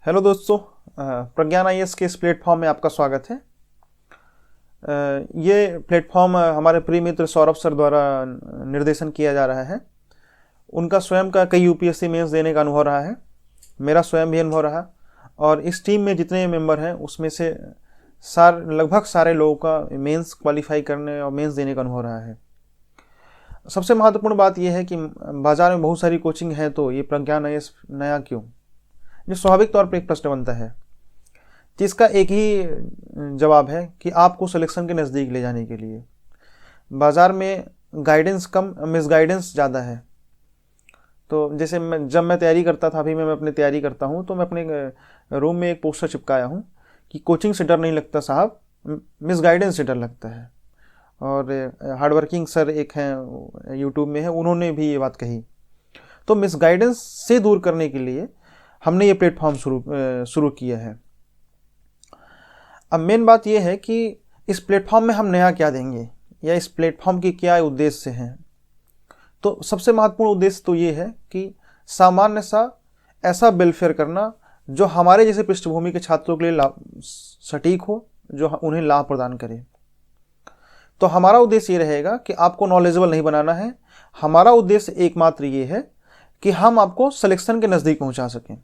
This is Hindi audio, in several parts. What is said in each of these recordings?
हेलो दोस्तों, प्रज्ञान आईएएस के इस प्लेटफॉर्म में आपका स्वागत है। ये प्लेटफॉर्म हमारे प्रिय मित्र सौरभ सर द्वारा निर्देशन किया जा रहा है। उनका स्वयं का कई यूपीएससी मेंस देने का अनुभव रहा है, मेरा स्वयं भी अनुभव रहा, और इस टीम में जितने मेंबर हैं उसमें से लगभग सारे लोगों का मेंस क्वालिफाई करने और मेंस देने का अनुभव रहा है। सबसे महत्वपूर्ण बात यह है कि बाज़ार में बहुत सारी कोचिंग है, तो ये प्रज्ञान आईएएस नया क्यों? जो स्वाभाविक तौर पर एक प्रश्न बनता है, जिसका एक ही जवाब है कि आपको सिलेक्शन के नज़दीक ले जाने के लिए। बाज़ार में गाइडेंस कम, मिसगाइडेंस ज़्यादा है। तो जैसे जब मैं तैयारी करता था, अभी मैं अपनी तैयारी करता हूँ, तो मैं अपने रूम में एक पोस्टर चिपकाया हूँ कि कोचिंग से डर नहीं लगता साहब, मिसगाइडेंस से डर लगता है। और हार्डवर्किंग सर एक हैं, यूट्यूब में है, उन्होंने भी ये बात कही। तो मिसगाइडेंस से दूर करने के लिए हमने ये प्लेटफॉर्म शुरू किया है। अब मेन बात ये है कि इस प्लेटफॉर्म में हम नया क्या देंगे, या इस प्लेटफॉर्म की क्या उद्देश्य हैं। तो सबसे महत्वपूर्ण उद्देश्य तो ये है कि सामान्य सा ऐसा वेलफेयर करना जो हमारे जैसे पृष्ठभूमि के छात्रों के लिए सटीक हो, जो उन्हें लाभ प्रदान करे। तो हमारा उद्देश्य ये रहेगा कि आपको नॉलेजेबल नहीं बनाना है। हमारा उद्देश्य एकमात्र ये है कि हम आपको सिलेक्शन के नज़दीक पहुंचा सकें।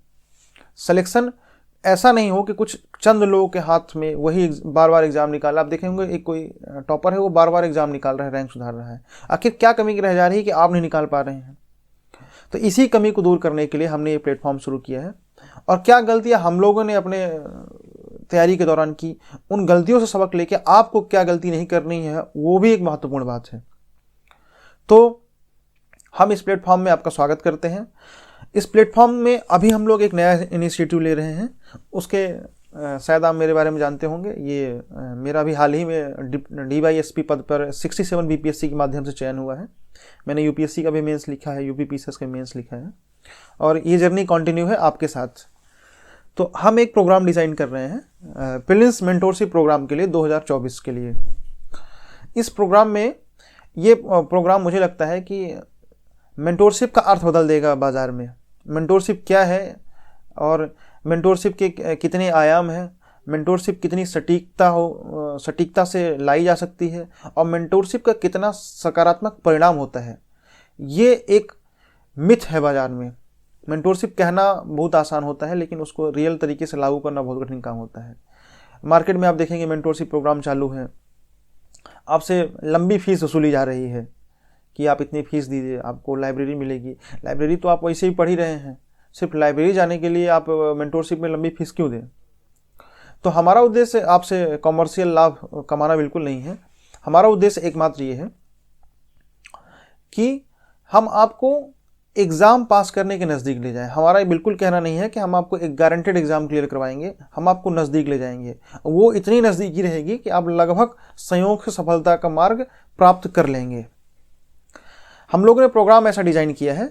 सिलेक्शन ऐसा नहीं हो कि कुछ चंद लोगों के हाथ में वही बार बार एग्जाम निकाला। आप देखेंगे एक कोई टॉपर है, वो बार बार एग्जाम निकाल रहा है, रैंक सुधार रहा है। आखिर क्या कमी रह जा रही है कि आप नहीं निकाल पा रहे हैं? तो इसी कमी को दूर करने के लिए हमने ये प्लेटफॉर्म शुरू किया है। और क्या गलतियां हम लोगों ने अपने तैयारी के दौरान की, उन गलतियों से सबक लेके आपको क्या गलती नहीं करनी है, वो भी एक महत्वपूर्ण बात है। तो हम इस प्लेटफॉर्म में आपका स्वागत करते हैं। इस प्लेटफॉर्म में अभी हम लोग एक नया इनिशिएटिव ले रहे हैं। उसके शायद आप मेरे बारे में जानते होंगे। ये मेरा भी हाल ही में DYSP पद पर 67 BPSC के माध्यम से चयन हुआ है। मैंने यूपीएससी का भी मेंस लिखा है, यूपीपीसीएस का मेंस लिखा है, और ये जर्नी कंटिन्यू है आपके साथ। तो हम एक प्रोग्राम डिज़ाइन कर रहे हैं प्रीलिम्स मेंटोरशिप प्रोग्राम के लिए 2024 के लिए। इस प्रोग्राम में ये प्रोग्राम मुझे लगता है कि मेंटोरशिप का अर्थ बदल देगा बाज़ार में। मेंटोरशिप क्या है, और मेंटोरशिप के कितने आयाम हैं, मेंटोरशिप कितनी सटीकता से लाई जा सकती है, और मेंटोरशिप का कितना सकारात्मक परिणाम होता है। ये एक मिथ है बाज़ार में। मेंटोरशिप कहना बहुत आसान होता है, लेकिन उसको रियल तरीके से लागू करना बहुत कठिन काम होता है। मार्केट में आप देखेंगे मेंटोरशिप प्रोग्राम चालू है, आपसे लंबी फीस वसूली जा रही है कि आप इतनी फीस दीजिए, आपको लाइब्रेरी मिलेगी। लाइब्रेरी तो आप वैसे ही पढ़ ही रहे हैं, सिर्फ लाइब्रेरी जाने के लिए आप मेंटोरशिप में लंबी फीस क्यों दें? तो हमारा उद्देश्य आपसे कॉमर्शियल लाभ कमाना बिल्कुल नहीं है। हमारा उद्देश्य एकमात्र ये है कि हम आपको एग्ज़ाम पास करने के नज़दीक ले जाएं। हमारा ये बिल्कुल कहना नहीं है कि हम आपको एक गारंटेड एग्ज़ाम क्लियर करवाएंगे, हम आपको नज़दीक ले जाएंगे। वो इतनी नज़दीकी रहेगी कि आप लगभग संयोग से सफलता का मार्ग प्राप्त कर लेंगे। हम लोगों ने प्रोग्राम ऐसा डिज़ाइन किया है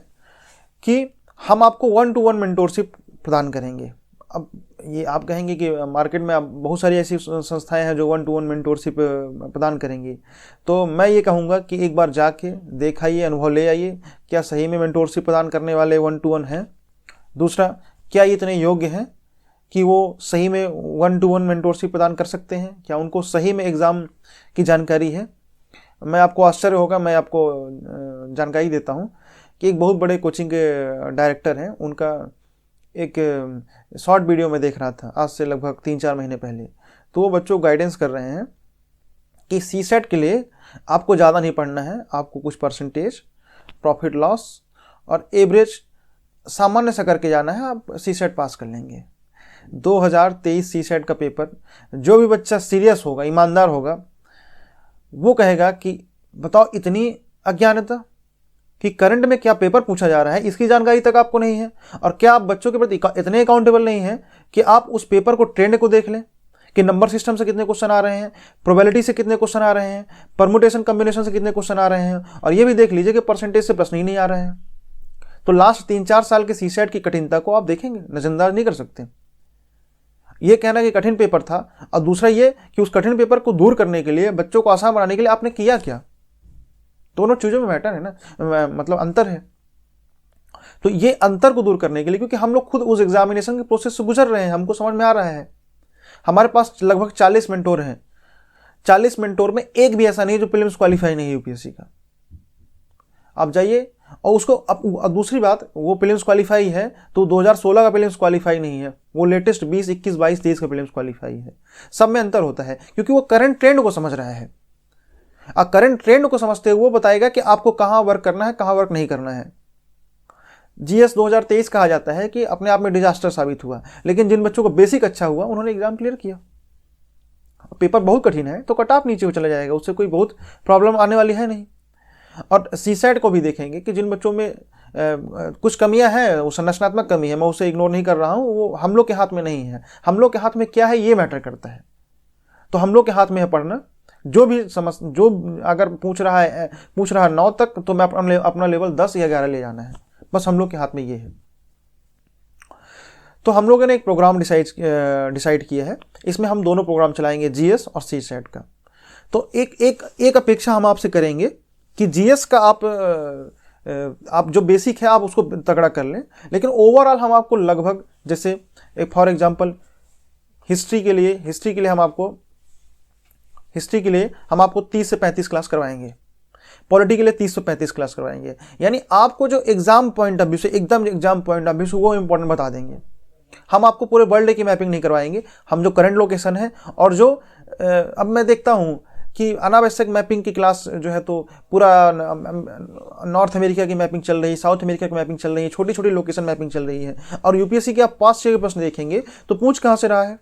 कि हम आपको 1-to-1 मेंटोरशिप प्रदान करेंगे। अब ये आप कहेंगे कि मार्केट में अब बहुत सारी ऐसी संस्थाएं हैं जो 1-to-1 मेंटोरशिप प्रदान करेंगी। तो मैं ये कहूँगा कि एक बार जाके देख आइए, अनुभव ले आइए, क्या सही में मेंटोरशिप प्रदान करने वाले 1-to-1 हैं। दूसरा, क्या ये इतने योग्य हैं कि वो सही में 1-to-1 मेंटोरशिप प्रदान कर सकते हैं? क्या उनको सही में एग्ज़ाम की जानकारी है? मैं आपको आश्चर्य होगा, मैं आपको जानकारी देता हूं कि एक बहुत बड़े कोचिंग के डायरेक्टर हैं, उनका एक शॉर्ट वीडियो में देख रहा था आज से लगभग 3-4 महीने पहले। तो वो बच्चों को गाइडेंस कर रहे हैं कि CSET के लिए आपको ज़्यादा नहीं पढ़ना है, आपको कुछ परसेंटेज, प्रॉफिट लॉस और एवरेज सामान्य सा करके जाना है, आप CSET पास कर लेंगे। 2023 CSET का पेपर जो भी बच्चा सीरियस होगा, ईमानदार होगा, वो कहेगा कि बताओ इतनी अज्ञानता कि करंट में क्या पेपर पूछा जा रहा है इसकी जानकारी तक आपको नहीं है। और क्या आप बच्चों के प्रति इतने अकाउंटेबल नहीं हैं कि आप उस पेपर को ट्रेंड को देख लें कि नंबर सिस्टम से कितने क्वेश्चन आ रहे हैं, प्रोबेबिलिटी से कितने क्वेश्चन आ रहे हैं, परमुटेशन कॉम्बिनेशन से कितने क्वेश्चन आ रहे हैं, और ये भी देख लीजिए कि परसेंटेज से प्रश्न ही नहीं आ रहे हैं। तो लास्ट 3-4 साल के CSET की कठिनता को आप देखेंगे, नजरअंदाज नहीं कर सकते। ये कहना कि कठिन पेपर था, और दूसरा ये कि उस कठिन पेपर को दूर करने के लिए, बच्चों को आसान बनाने के लिए आपने किया क्या? दोनों चीज़ों में मैटर है ना, मतलब अंतर है। तो ये अंतर को दूर करने के लिए, क्योंकि हम लोग खुद उस एग्जामिनेशन के प्रोसेस से गुजर रहे हैं, हमको समझ में आ रहा है। हमारे पास लगभग 40 मेंटोर हैं, 40 मेंटोर में एक भी ऐसा नहीं जो प्रीलिम्स क्वालिफाई नहीं है यूपीएससी का। आप जाइए और उसको, अब दूसरी बात, वो प्रीलिम्स क्वालिफाई है तो 2016 का प्रीलिम्स क्वालिफाई नहीं है, वो लेटेस्ट 20, 21, 22, 23 का प्रीलिम्स क्वालिफाई है। सब में अंतर होता है, क्योंकि वो करंट ट्रेंड को समझ रहा है। करंट ट्रेंड को समझते हुए वो बताएगा कि आपको कहाँ वर्क करना है, कहाँ वर्क नहीं करना है। जीएस 2023 कहा जाता है कि अपने आप में डिजास्टर साबित हुआ, लेकिन जिन बच्चों को बेसिक अच्छा हुआ उन्होंने एग्जाम क्लियर किया। पेपर बहुत कठिन है तो कट ऑफ नीचे चला जाएगा, उससे कोई बहुत प्रॉब्लम आने वाली है नहीं। और सीसैट को भी देखेंगे कि जिन बच्चों में कुछ कमियां हैं, वो संरचनात्मक कमी है, मैं उसे इग्नोर नहीं कर रहा हूं, वो हम लोग के हाथ में नहीं है। हम लोग के हाथ में क्या है ये मैटर करता है। तो हम लोग के हाथ में है पढ़ना। जो भी जो अगर पूछ रहा है 9 तक, तो मैं अपना लेवल 10 या 11 ले जाना है, बस हम लोग के हाथ में ये है। तो हम लोगों ने एक प्रोग्राम डिसाइड किया है, इसमें हम दोनों प्रोग्राम चलाएंगे, जीएस और सीसैट का। तो एक अपेक्षा हम आपसे करेंगे कि जीएस का आप जो बेसिक है आप उसको तगड़ा कर लें, लेकिन ओवरऑल हम आपको लगभग, जैसे एक फॉर एग्जांपल हिस्ट्री के लिए हम आपको 30 से 35 क्लास करवाएंगे, पॉलिटी के लिए 30 से 35 क्लास करवाएंगे। यानी आपको जो एग्जाम पॉइंट ऑफ व्यू से, एकदम एग्जाम पॉइंट ऑफ व्यू से वो इंपॉर्टेंट बता देंगे। हम आपको पूरे वर्ल्ड की मैपिंग नहीं करवाएंगे, हम जो करंट लोकेशन है और जो अब मैं देखता हूं कि अनावश्यक मैपिंग की क्लास जो है, तो पूरा नॉर्थ अमेरिका की मैपिंग चल रही है, साउथ अमेरिका की मैपिंग चल रही है, छोटी छोटी लोकेशन मैपिंग चल रही है। और यूपीएससी के आप 5-6 के प्रश्न देखेंगे तो पूछ कहाँ से रहा है,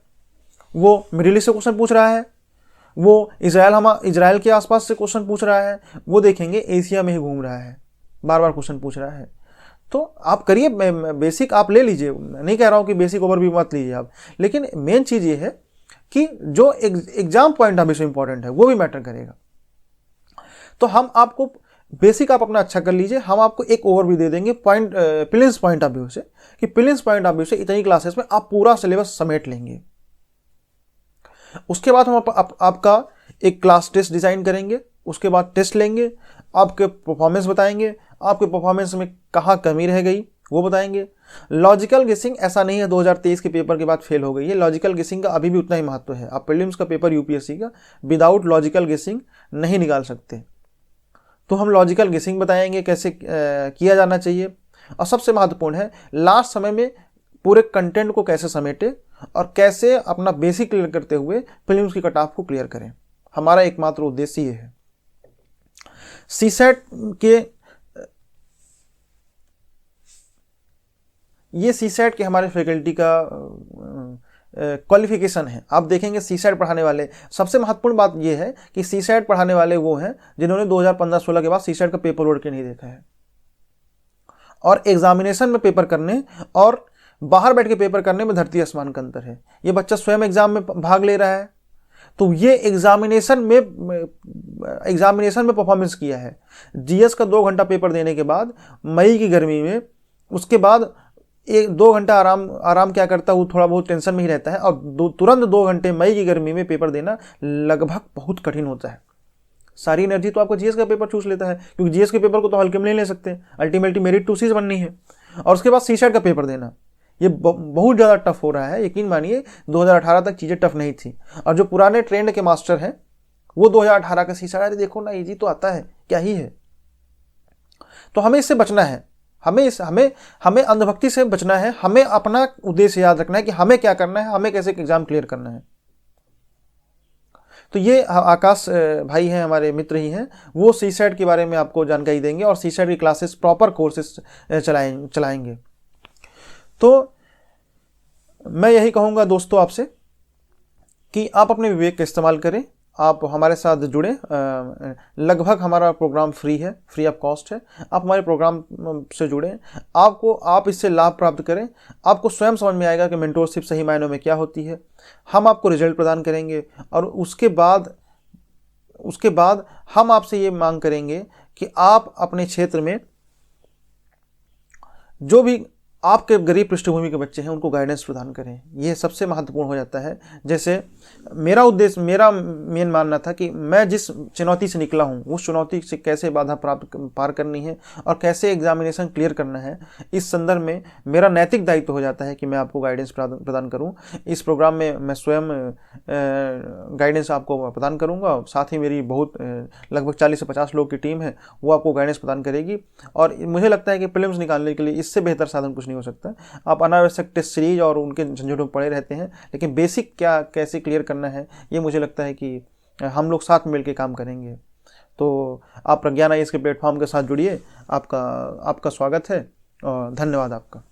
वो मिडिल ईस्ट से क्वेश्चन पूछ रहा है, वो इजराइल के आसपास से क्वेश्चन पूछ रहा है, वो देखेंगे एशिया में ही घूम रहा है, बार बार क्वेश्चन पूछ रहा है। तो आप करिए, बेसिक आप ले लीजिए, नहीं कह रहा हूं कि बेसिक ओवर भी मत लीजिए आप, लेकिन मेन चीज ये है कि जो एग्जाम पॉइंट ऑफ व्यू से इंपॉर्टेंट है वो भी मैटर करेगा। तो हम आपको बेसिक आप अपना अच्छा कर लीजिए, हम आपको एक ओवरव्यू दे देंगे प्रीलिम्स पॉइंट ऑफ व्यू से, कि प्रीलिम्स पॉइंट ऑफ व्यू से इतनी क्लासेस में आप पूरा सिलेबस समेट लेंगे। उसके बाद हम आपका एक क्लास टेस्ट डिजाइन करेंगे, उसके बाद टेस्ट लेंगे, आपके परफॉर्मेंस बताएंगे, आपके परफॉर्मेंस में कहाँ कमी रह गई वो बताएंगे। लॉजिकल गेसिंग ऐसा नहीं है 2023 के पेपर के बाद फेल हो गई है, लॉजिकल गेसिंग का अभी भी उतना ही महत्व है। आप प्रीलिम्स का पेपर यूपीएससी का विदाउट लॉजिकल गेसिंग नहीं निकाल सकते। तो हम लॉजिकल गेसिंग बताएंगे कैसे किया जाना चाहिए, और सबसे महत्वपूर्ण है लास्ट समय में पूरे कंटेंट को कैसे समेटे और कैसे अपना बेसिक क्लियर करते हुए प्रीलिम्स की कट ऑफ को क्लियर करें। हमारा एकमात्र उद्देश्य ये है। सीसैट के हमारे फैकल्टी का क्वालिफिकेशन है। आप देखेंगे सीसैट पढ़ाने वाले, सबसे महत्वपूर्ण बात यह है कि सीसैट पढ़ाने वाले वो हैं जिन्होंने 2015-16 के बाद सीसैट का पेपर वर्क नहीं देखा है, और एग्जामिनेशन में पेपर करने और बाहर बैठ के पेपर करने में धरती आसमान का अंतर है। ये बच्चा स्वयं एग्जाम में भाग ले रहा है, तो ये एग्जामिनेशन में परफॉर्मेंस किया है। जीएस का 2 घंटा पेपर देने के बाद मई की गर्मी में, उसके बाद 1-2 घंटा आराम क्या करता है, वो थोड़ा बहुत टेंशन में ही रहता है, और तुरंत 2 घंटे मई की गर्मी में पेपर देना लगभग बहुत कठिन होता है। सारी एनर्जी तो आपको जीएस का पेपर चूस लेता है, क्योंकि जीएस के पेपर को तो हल्के में नहीं ले सकते, अल्टीमेटली मेरिट टू सीज बननी है। और उसके बाद सीसैट का पेपर देना, ये बहुत ज़्यादा टफ हो रहा है। यकीन मानिए 2018 तक चीज़ें टफ नहीं थी, और जो पुराने ट्रेंड के मास्टर हैं वो 2018 का सीसैट, अरे देखो ना इजी तो आता है, क्या ही है। तो हमें इससे बचना है, हमें अंधभक्ति से बचना है, हमें अपना उद्देश्य याद रखना है कि हमें क्या करना है, हमें कैसे एग्जाम क्लियर करना है। तो ये आकाश भाई हैं, हमारे मित्र ही हैं, वो सीसैट के बारे में आपको जानकारी देंगे और सीसैट की क्लासेस, प्रॉपर कोर्सेस चलाएंगे। तो मैं यही कहूँगा दोस्तों आपसे कि आप अपने विवेक का इस्तेमाल करें, आप हमारे साथ जुड़ें। लगभग हमारा प्रोग्राम फ्री है, फ्री ऑफ कॉस्ट है। आप हमारे प्रोग्राम से जुड़ें, आप इससे लाभ प्राप्त करें, आपको स्वयं समझ में आएगा कि मेंटोरशिप सही मायनों में क्या होती है। हम आपको रिजल्ट प्रदान करेंगे, और उसके बाद हम आपसे ये मांग करेंगे कि आप अपने क्षेत्र में जो भी आपके गरीब पृष्ठभूमि के बच्चे हैं उनको गाइडेंस प्रदान करें, ये सबसे महत्वपूर्ण हो जाता है। जैसे मेरा उद्देश्य, मेरा मेन मानना था कि मैं जिस चुनौती से निकला हूँ उस चुनौती से कैसे बाधा पार करनी है और कैसे एग्जामिनेशन क्लियर करना है, इस संदर्भ में मेरा नैतिक दायित्व हो जाता है कि मैं आपको गाइडेंस प्रदान करूँ। इस प्रोग्राम में मैं स्वयं गाइडेंस आपको प्रदान करूँगा, साथ ही मेरी बहुत लगभग 40 से 50 लोग की टीम है, वो आपको गाइडेंस प्रदान करेगी। और मुझे लगता है कि प्रीलिम्स निकालने के लिए इससे बेहतर साधन कुछ नहीं हो सकता। आप अनावश्यक टेस्ट सीरीज और उनके झंझटों में पड़े रहते हैं, लेकिन बेसिक क्या कैसे क्लियर करना है ये मुझे लगता है कि हम लोग साथ मिल के काम करेंगे। तो आप प्रज्ञान आईएएस के प्लेटफॉर्म के साथ जुड़िए। आपका स्वागत है और धन्यवाद आपका।